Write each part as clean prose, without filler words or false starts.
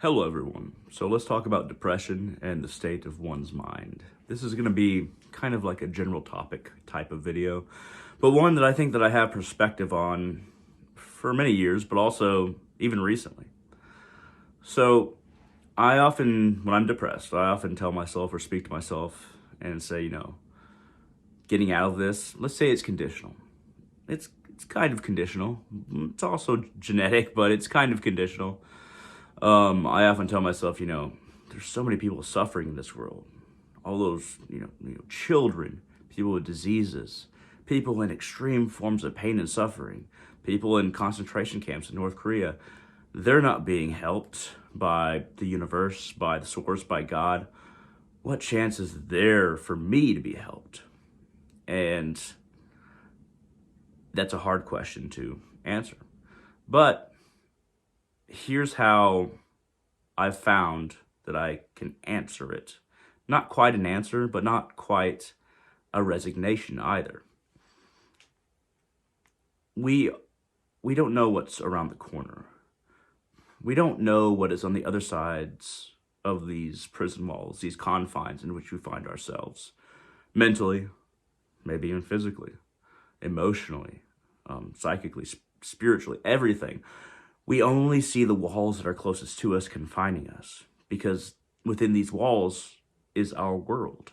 Hello, everyone. So let's talk about depression and the state of one's mind. This is going to be kind of like a general topic type of video, but one that I think that I have perspective on for many years, but also even recently. So I often, when I'm depressed, I often tell myself or speak to myself and say, getting out of this, let's say it's conditional. It's kind of conditional. It's also genetic, but it's kind of conditional. I often tell myself, there's so many people suffering in this world. All those, children, people with diseases, people in extreme forms of pain and suffering, people in concentration camps in North Korea. They're not being helped by the universe, by the source, by God. What chance is there for me to be helped? And that's a hard question to answer. But here's how I've found that I can answer it. Not quite an answer, but not quite a resignation either. We don't know what's around the corner. We don't know what is on the other sides of these prison walls, these confines in which we find ourselves. Mentally, maybe even physically, emotionally, psychically, spiritually, everything. We only see the walls that are closest to us confining us, because within these walls is our world.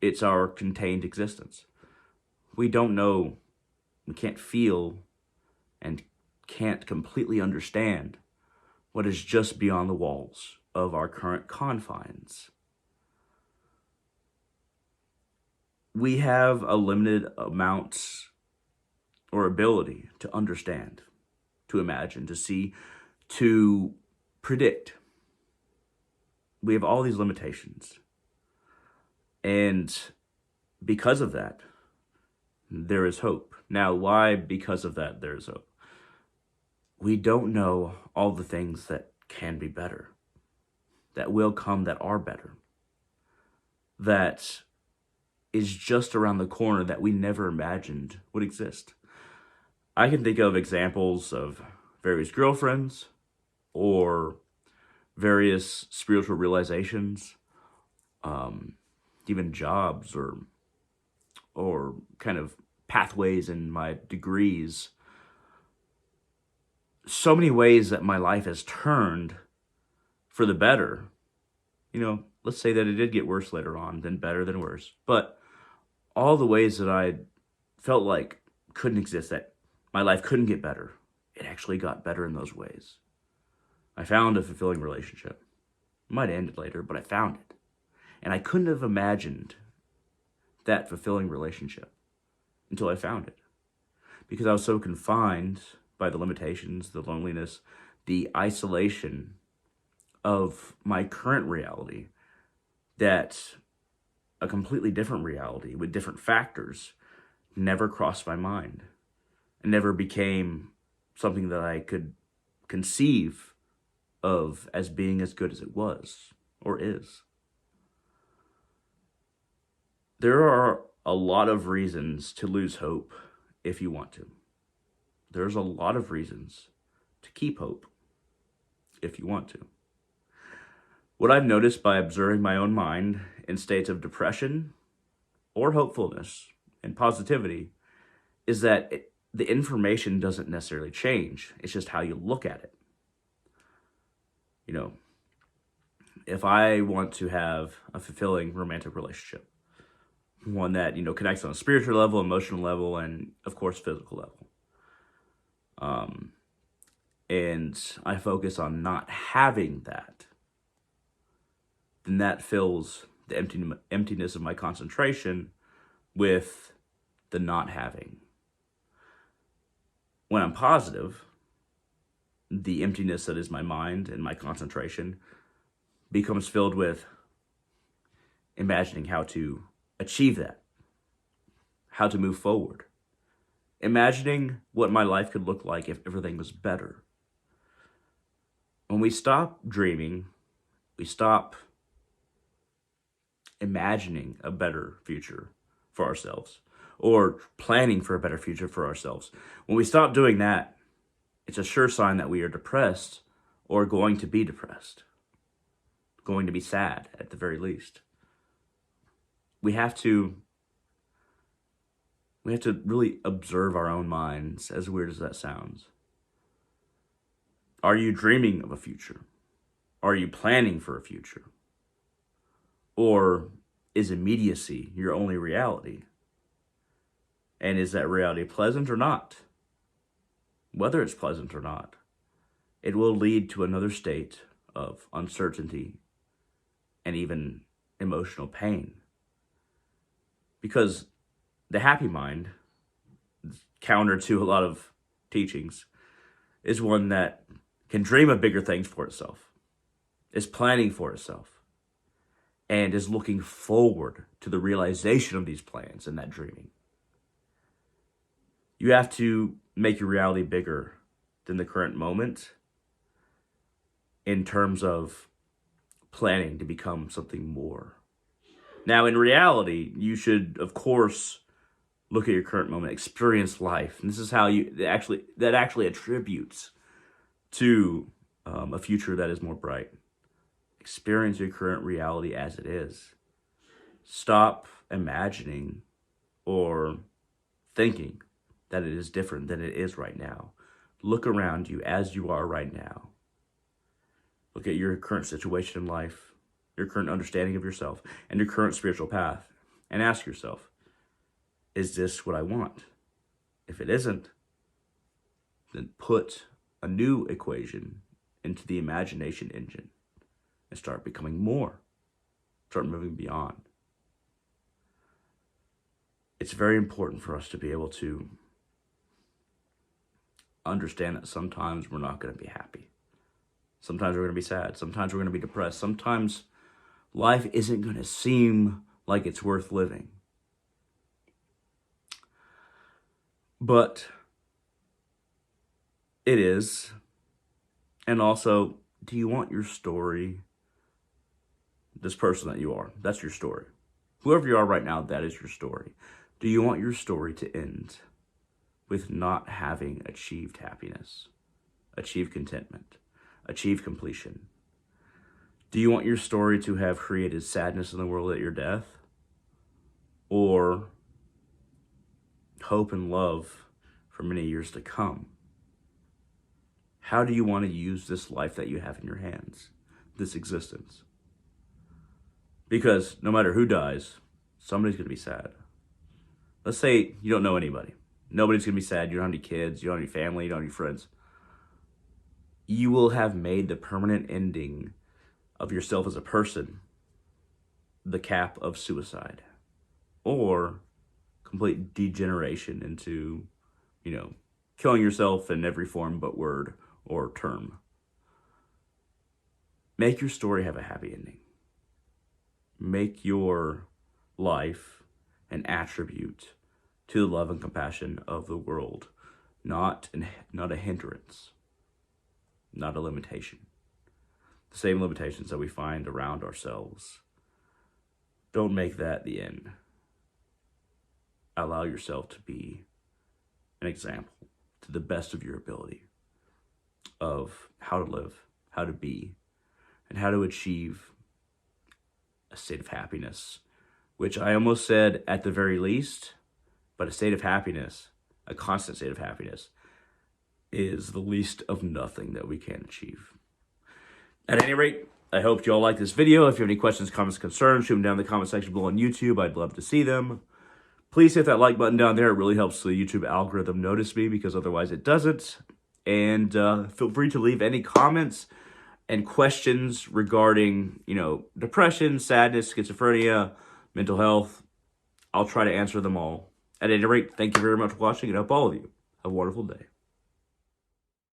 It's our contained existence. We don't know, we can't feel, and can't completely understand what is just beyond the walls of our current confines. We have a limited amount or ability to understand, to imagine, to see, to predict. We have all these limitations. And because of that, there is hope. Now, why because of that there is hope? We don't know all the things that can be better, that will come, that are better, that is just around the corner that we never imagined would exist. I can think of examples of various girlfriends or various spiritual realizations, even jobs or kind of pathways in my degrees. So many ways that my life has turned for the better. Let's say that it did get worse later on, then better, then worse. But all the ways that I felt like couldn't exist, that my life couldn't get better, it actually got better in those ways. I found a fulfilling relationship. It might have ended later, but I found it. And I couldn't have imagined that fulfilling relationship until I found it. Because I was so confined by the limitations, the loneliness, the isolation of my current reality, that a completely different reality with different factors never crossed my mind. It never became something that I could conceive of as being as good as it was or is. There are a lot of reasons to lose hope if you want to. There's a lot of reasons to keep hope if you want to. What I've noticed by observing my own mind in states of depression or hopefulness and positivity is that the information doesn't necessarily change. It's just how you look at it. If I want to have a fulfilling romantic relationship, one that, connects on a spiritual level, emotional level, and of course, physical level. And I focus on not having that, then that fills the emptiness of my concentration with the not having. When I'm positive, the emptiness that is my mind and my concentration becomes filled with imagining how to achieve that, how to move forward, imagining what my life could look like if everything was better. When we stop dreaming, we stop imagining a better future for ourselves or planning for a better future for ourselves. When we stop doing that, it's a sure sign that we are depressed or going to be depressed, going to be sad at the very least. We have to really observe our own minds, as weird as that sounds. Are you dreaming of a future? Are you planning for a future? Or is immediacy your only reality? And is that reality pleasant or not? Whether it's pleasant or not, it will lead to another state of uncertainty and even emotional pain. Because the happy mind, counter to a lot of teachings, is one that can dream of bigger things for itself, is planning for itself, and is looking forward to the realization of these plans and that dreaming. You have to make your reality bigger than the current moment in terms of planning to become something more. Now, in reality, you should, of course, look at your current moment, experience life. And this is how that actually attributes to a future that is more bright. Experience your current reality as it is. Stop imagining or thinking that it is different than it is right now. Look around you as you are right now. Look at your current situation in life, your current understanding of yourself, and your current spiritual path, and ask yourself, is this what I want? If it isn't, then put a new equation into the imagination engine and start becoming more. Start moving beyond. It's very important for us to be able to understand that sometimes we're not going to be happy. Sometimes we're going to be sad. Sometimes we're going to be depressed. Sometimes life isn't going to seem like it's worth living. But it is. And also, do you want your story, this person that you are, that's your story. Whoever you are right now, that is your story. Do you want your story to end with not having achieved happiness, achieved contentment, achieved completion? Do you want your story to have created sadness in the world at your death? Or hope and love for many years to come? How do you want to use this life that you have in your hands, this existence? Because no matter who dies, somebody's going to be sad. Let's say you don't know anybody. Nobody's going to be sad. You don't have any kids. You don't have any family. You don't have any friends. You will have made the permanent ending of yourself as a person the cap of suicide or complete degeneration into, killing yourself in every form but word or term. Make your story have a happy ending. Make your life an attribute to the love and compassion of the world, not a hindrance, not a limitation. The same limitations that we find around ourselves. Don't make that the end. Allow yourself to be an example to the best of your ability of how to live, how to be, and how to achieve a state of happiness, which I almost said at the very least, but a state of happiness, a constant state of happiness, is the least of nothing that we can achieve. At any rate, I hope you all like this video. If you have any questions, comments, concerns, shoot them down in the comment section below on YouTube. I'd love to see them. Please hit that like button down there. It really helps the YouTube algorithm notice me because otherwise it doesn't. And feel free to leave any comments and questions regarding, depression, sadness, schizophrenia, mental health. I'll try to answer them all. At any rate, thank you very much for watching, and I hope all of you have a wonderful day.